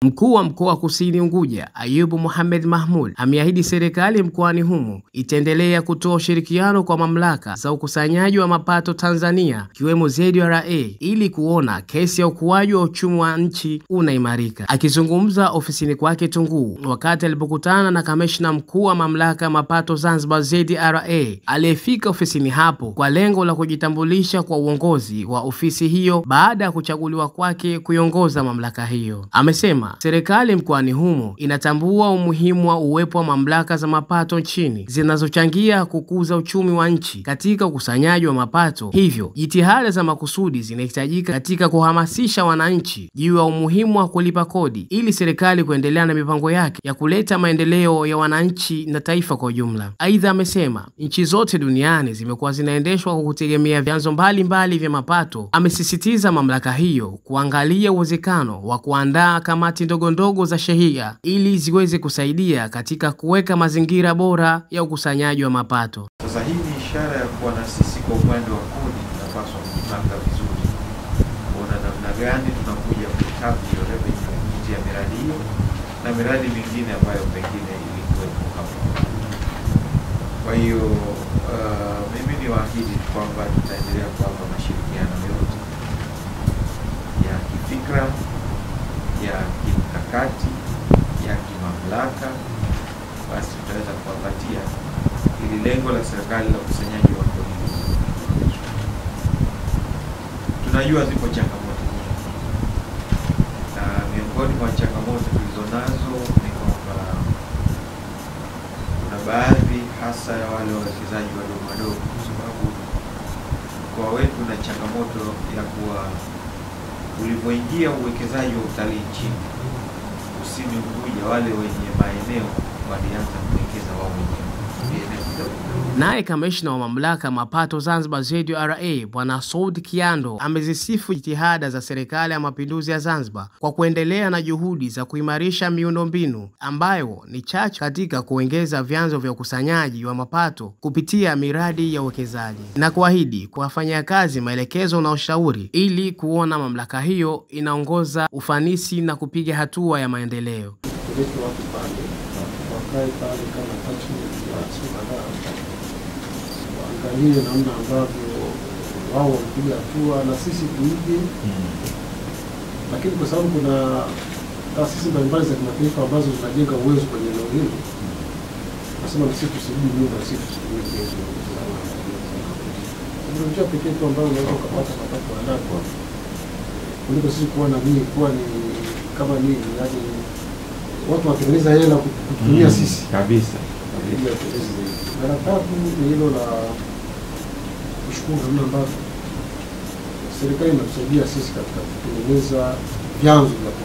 Mkuu wa mkoa wa Kusini Unguja, Ayubu Mohamed Mahmud, ameahidi serikali mkoani humo itaendelea kutoa ushirikiano kwa mamlaka za ukusanyaji wa mapato Tanzania ikiwemo ZRA ili kuona kesi ya ukuaji wa uchumi wa nchi unaimarika. Akizungumza ofisini kwake Tunguu wakati alipokutana na kamishna mkuu wa mamlaka ya mapato Zanzibar ZRA aliyefika ofisini hapo kwa lengo la kujitambulisha kwa uongozi wa ofisi hiyo baada ya kuchaguliwa kwake kuiongoza mamlaka hiyo, amesema serikali mkoani humo inatambua umuhimu wa uwepo wa mamlaka za mapato nchini zinazochangia kukuza uchumi wa nchi katika ukusanyaji wa mapato. Hivyo, jitihada za makusudi zinahitajika katika kuhamasisha wananchi juu ya umuhimu wa kulipa kodi ili serikali kuendelea na mipango yake ya kuleta maendeleo ya wananchi na taifa kwa ujumla. Aidha, amesema nchi zote duniani zimekuwa zinaendeshwa kwa kutegemea vyanzo mbalimbali vya mapato. Amesisitiza mamlaka hiyo kuangalia uwezekano wa kuandaa kamati ndogo za sheria ili ziweze kusaidia katika kuweka mazingira bora ya ukusanyaji wa mapato. Sasa hii ni ishara ya kuwa na sisi kwa upande wa kodi tunapaswa kujipanga vizuri, kuona namna gani tunakuja kutapu hiyo revenue kupitia miradi hiyo na miradi mingine ambayo pengine ilikuwepo hapo. Kwa hiyo mimi ni waahidi kwamba tutaendelea kuwapa mashirikiano yote ya kifikra, ya kimkakati, ya kimamlaka, basi tutaweza kuwapatia ili lengo la serikali la ukusanyaji wa kodi. Tunajua zipo changamoto nyingi, na miongoni mwa changamoto tulizonazo ni kwamba kuna baadhi hasa ya wale wawekezaji wadogo, kwa sababu mkoa wetu na changamoto ya kuwa ulipoingia uwekezaji wa utalii nchini Kusini Unguja, wale wenye maeneo walianza kuwekeza wao wenyewe. Naye kamishna wa mamlaka mapato Zanzibar ZRA Bwana Saud Kiando amezisifu jitihada za serikali ya mapinduzi ya Zanzibar kwa kuendelea na juhudi za kuimarisha miundombinu ambayo ni chachu katika kuongeza vyanzo vya ukusanyaji wa mapato kupitia miradi ya uwekezaji, na kuahidi kuwafanyia kazi maelekezo na ushauri ili kuona mamlaka hiyo inaongoza ufanisi na kupiga hatua ya maendeleo. Angalie namna ambavyo wao wamepiga hatua na sisi tuige. Lakini kwa sababu kuna taasisi mbalimbali za kimataifa ambazo zinajenga uwezo kwenye eneo hili, nasema na sisi tusirudi nyuma, sisi tusitumie hizo. Ndio njia pekee tu ambayo unaweza kupata mapato haraka kuliko sisi kuona mimi kuwa ni kama nini, yaani watu watengeneza hela kutumia sisi kabisa. Na la tatu ni hilo la kushukuru namna ambavyo serikali inatusaidia sisi katika kutengeneza vyanzo vya kodi.